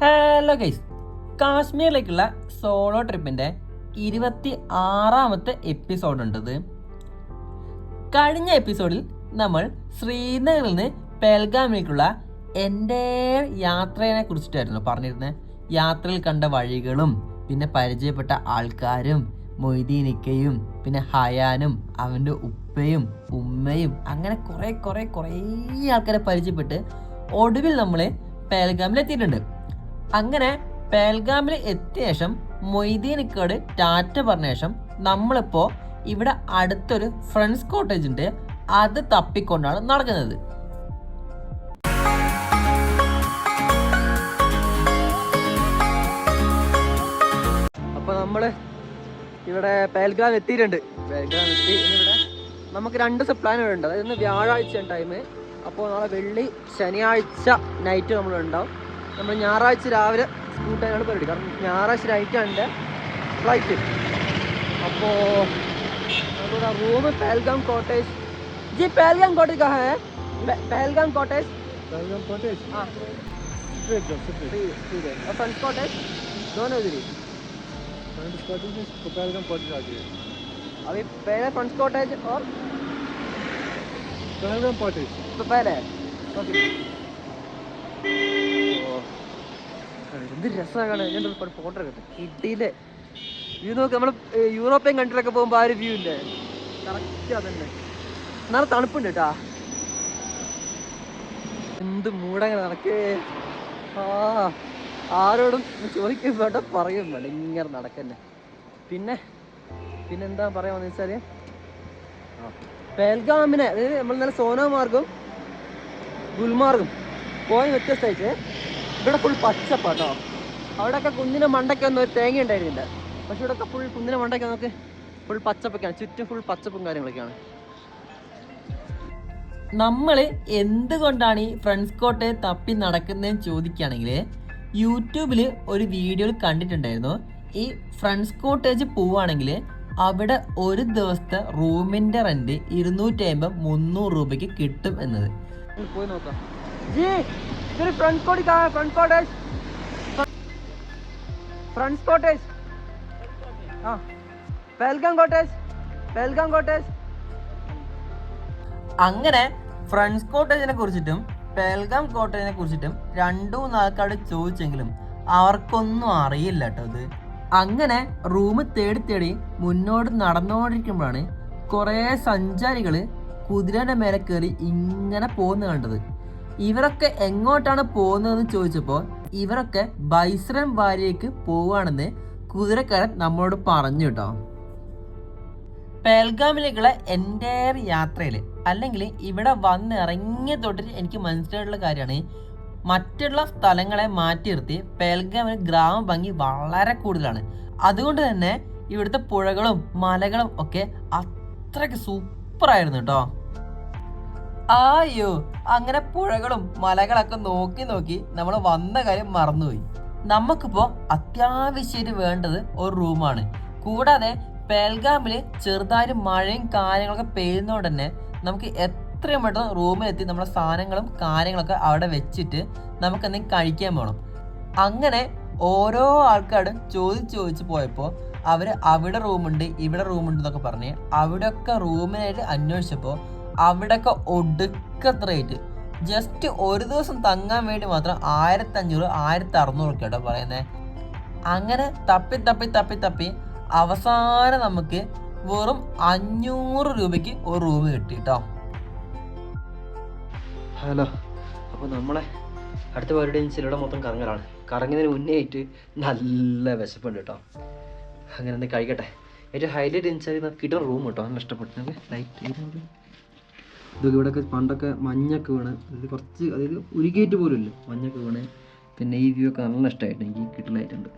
Hello guys, കാശ്മീരിലേക്കുള്ള solo ട്രിപ്പിൻ്റെ 26ാമത്തെ എപ്പിസോഡുണ്ടത്. കഴിഞ്ഞ എപ്പിസോഡിൽ നമ്മൾ ശ്രീനഗറിൽ നിന്ന് പെൽഗാമിലേക്കുള്ള എൻ്റെ യാത്രയെ കുറിച്ചിട്ടായിരുന്നു പറഞ്ഞിരുന്നത്. യാത്രയിൽ കണ്ട വഴികളും പിന്നെ പരിചയപ്പെട്ട ആൾക്കാരും മൊയ്തീനിക്കയും പിന്നെ ഹയാനും അവൻ്റെ ഉപ്പയും ഉമ്മയും അങ്ങനെ കുറേ ആൾക്കാരെ പരിചയപ്പെട്ട് ഒടുവിൽ നമ്മൾ പെൽഗാമിലെത്തിയിട്ടുണ്ട്. അങ്ങനെ പെൽഗാമിൽ എത്തിയ ശേഷം മൊയ്തീനിക്കോട് ടാറ്റ പറഞ്ഞ ശേഷം നമ്മളിപ്പോൾ ഇവിടെ അടുത്തൊരു ഫ്രണ്ട്സ് കോട്ടേജ് ഉണ്ട്, അത് തപ്പിക്കൊണ്ടാണ് നടക്കുന്നത്. അപ്പോൾ നമ്മൾ ഇവിടെ പെൽഗാം എത്തിയിട്ടുണ്ട്. പെൽഗാം എത്തി. ഇവിടെ നമുക്ക് 2 പ്ലാൻ ഉണ്ട്. അതായത് ഇന്ന് വ്യാഴാഴ്ച ടൈം. അപ്പോൾ നാളെ വെള്ളി ശനിയാഴ്ച നൈറ്റ് നമ്മളുണ്ടാവും. നമ്മൾ ഞായറാഴ്ച രാവിലെ സ്കൂട്ടാനാണ് പരിപാടി. കാരണം ഞായറാഴ്ച നൈറ്റാണ് എൻ്റെ ഫ്ലൈറ്റ്. അപ്പോൾ നമ്മുടെ റൂം പെൽഗാം കോട്ടേജ്. जी पहलगाम कॉटेज कहाँ है? पहलगाम कॉटेज हाँ और फ्रंट कॉटेज दोनों इधर ही. फ्रंट कॉटेज में पहलगाम कॉटेज आ गया. अभी पहले फ्रंट कॉटेज और पहलगाम कॉटेज तो पहले ओके. എന്ത് രസമാണ്. ഞാൻ ഫോട്ടോ എടുക്കട്ടെ. ഇടിയിലെ വ്യൂ നോക്ക്. നമ്മൾ യൂറോപ്യൻ കൺട്രിയിലൊക്കെ പോകുമ്പോൾ ആ ഒരു വ്യൂ ഇല്ലേ, കറക്റ്റ് അതന്നെ. എന്നാലും തണുപ്പുണ്ട് കേട്ടാ. എന്ത് മൂടങ്ങനെ നടക്കേ. ആരോടും ചോദിക്കും വേണ്ട പറയും വേണ്ട, ഇങ്ങനെ നടക്കന്നെ. പിന്നെന്താ പറയാമെന്ന് വെച്ചാൽ പെൽഗാമിനെ, അതായത് നമ്മൾ ഇന്നലെ സോനാമാർഗും ഗുൽമാർഗും പോയി വ്യത്യസ്തമായിട്ട് ഇവിടെ ഫുൾ പച്ചപ്പാട്ടോ. അവിടെയൊക്കെ കുന്നിൻ്റെ മണ്ടയ്ക്കൊന്നും ഒരു തേങ്ങ ഉണ്ടായിരുന്നില്ല. പക്ഷെ ഇവിടെയൊക്കെ ഫുൾ കുന്നിൻ്റെ മണ്ടയ്ക്ക് നമുക്ക് ഫുൾ പച്ചപ്പൊക്കെയാണ്. ചുറ്റും ഫുൾ പച്ചപ്പും കാര്യങ്ങളൊക്കെയാണ്. നമ്മൾ എന്തുകൊണ്ടാണ് ഈ ഫ്രണ്ട്സ് കോട്ടെ തപ്പി നടക്കുന്നതെന്ന് ചോദിക്കുകയാണെങ്കിൽ, യൂട്യൂബിൽ ഒരു വീഡിയോയിൽ കണ്ടിട്ടുണ്ടായിരുന്നു. ഈ ഫ്രണ്ട്സ് കോട്ടേജ് പോവുകയാണെങ്കിൽ അവിടെ ഒരു ദിവസത്തെ റൂമിൻ്റെ റെൻറ്റ് 250-300 രൂപയ്ക്ക് കിട്ടും എന്നത്. പോയി നോക്കാം. फ्रंट कोटेज कहाँ है? फ्रंट कॉटेज हाँ पहलगाम कॉटेज. അങ്ങനെ ഫ്രണ്ട്സ് കോട്ടേജിനെ കുറിച്ചിട്ടും പെൽഗാം കോട്ടേജിനെ കുറിച്ചിട്ടും 2-3 ആൾക്കാരോട് ചോദിച്ചെങ്കിലും അവർക്കൊന്നും അറിയില്ല കേട്ടോ ഇത്. അങ്ങനെ റൂം തേടി മുന്നോട്ട് നടന്നുകൊണ്ടിരിക്കുമ്പോഴാണ് കുറേ സഞ്ചാരികൾ കുതിരയുടെ മേലെ കയറി ഇങ്ങനെ പോകുന്നത് കണ്ടത്. ഇവരൊക്കെ എങ്ങോട്ടാണ് പോകുന്നതെന്ന് ചോദിച്ചപ്പോൾ ഇവരൊക്കെ ബൈസ്രം വാലിയിലേക്ക് പോവുകയാണെന്ന് കുതിരക്കാരൻ നമ്മളോട് പറഞ്ഞു കേട്ടോ. പെൽഗാമിലേക്കുള്ള എൻ്റെ യാത്രയിൽ അല്ലെങ്കിൽ ഇവിടെ വന്ന് ഇറങ്ങിയ തൊട്ടിട്ട് എനിക്ക് മനസ്സിലായിട്ടുള്ള കാര്യമാണ്, മറ്റുള്ള സ്ഥലങ്ങളെ മാറ്റി നിർത്തി പെൽഗാമിന് ഗ്രാമ ഭംഗി വളരെ കൂടുതലാണ്. അതുകൊണ്ട് തന്നെ ഇവിടുത്തെ പുഴകളും മലകളും ഒക്കെ അത്രയ്ക്ക് സൂപ്പറായിരുന്നു കേട്ടോ. അയ്യോ, അങ്ങനെ പുഴകളും മലകളൊക്കെ നോക്കി നമ്മൾ വന്ന കാര്യം മറന്നുപോയി. നമുക്കിപ്പോൾ അത്യാവശ്യമായിട്ട് വേണ്ടത് ഒരു റൂമാണ്. കൂടാതെ പെൽഗാമിൽ ചെറുതായിട്ട് മഴയും കാര്യങ്ങളൊക്കെ പെയ്യുന്നതുകൊണ്ട് തന്നെ നമുക്ക് എത്രയും പെട്ടെന്ന് റൂമിലെത്തി നമ്മുടെ സാധനങ്ങളും കാര്യങ്ങളൊക്കെ അവിടെ വെച്ചിട്ട് നമുക്ക് എന്തെങ്കിലും കഴിക്കാൻ പോകണം. അങ്ങനെ ഓരോ ആൾക്കാരും ചോദിച്ച് പോയപ്പോൾ അവർ അവിടെ റൂമുണ്ട് ഇവിടെ റൂമുണ്ട് എന്നൊക്കെ പറഞ്ഞ് അവിടെയൊക്കെ റൂമിനായിട്ട് അന്വേഷിച്ചപ്പോൾ അവിടെയൊക്കെ ഒടുക്കത്തെ റേറ്റ്. ജസ്റ്റ് ഒരു ദിവസം തങ്ങാൻ വേണ്ടി മാത്രം 1500-1600 കേട്ടോ പറയുന്നത്. അങ്ങനെ തപ്പി അവസാനം നമുക്ക് വെറും 500 രൂപയ്ക്ക് ഒരു റൂം കിട്ടി കേട്ടോ. ഹലോ, അപ്പോൾ നമ്മളെ അടുത്ത പരിപാടി ഇവിടെ മൊത്തം കറങ്ങലാണ്. കറങ്ങുന്നതിന് മുന്നേ ആയിട്ട് നല്ല വിശപ്പുണ്ട് കേട്ടോ. അങ്ങനെ എന്തെങ്കിലും കഴിക്കട്ടെ. ഏറ്റവും ഹൈലൈറ്റ് വെച്ചാൽ കിട്ടുന്ന റൂം കേട്ടോ, നല്ല ഇഷ്ടപ്പെട്ടു. ലൈറ്റ് ഇതൊക്കെ ഇവിടെയൊക്കെ പണ്ടൊക്കെ മഞ്ഞൊക്കെ വീണ്, ഇത് കുറച്ച് അതായത് ഉരുകിയിട്ട് പോലും ഇല്ല, മഞ്ഞൊക്കെ വീണ്. പിന്നെ ഈ വ്യൂ ഒക്കെ നല്ല ഇഷ്ടമായിട്ട് എനിക്ക് കിട്ടലായിട്ടുണ്ട്.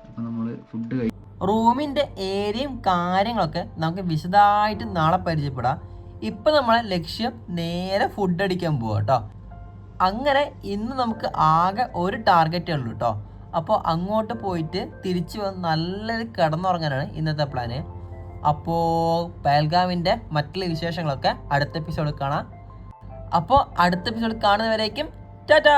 അപ്പോൾ നമ്മൾ ഫുഡ് കഴിക്കും. റൂമിൻ്റെ ഏരിയയും കാര്യങ്ങളൊക്കെ നമുക്ക് വിശദമായിട്ട് നാളെ പരിചയപ്പെടാം. ഇപ്പം നമ്മളെ ലക്ഷ്യം നേരെ ഫുഡ് അടിക്കാൻ പോവാം കേട്ടോ. അങ്ങനെ ഇന്ന് നമുക്ക് ആകെ ഒരു ടാർഗറ്റേ ഉള്ളൂ കേട്ടോ. അപ്പോൾ അങ്ങോട്ട് പോയിട്ട് തിരിച്ചു വന്ന് നല്ലൊരു കിടന്നുറങ്ങാനാണ് ഇന്നത്തെ പ്ലാന്. അപ്പോൾ പെൽഗാമിൻ്റെ മറ്റുള്ള വിശേഷങ്ങളൊക്കെ അടുത്ത എപ്പിസോഡിൽ കാണാം. അപ്പോൾ അടുത്ത എപ്പിസോഡ് കാണുന്നവരേക്കും ടാറ്റാ.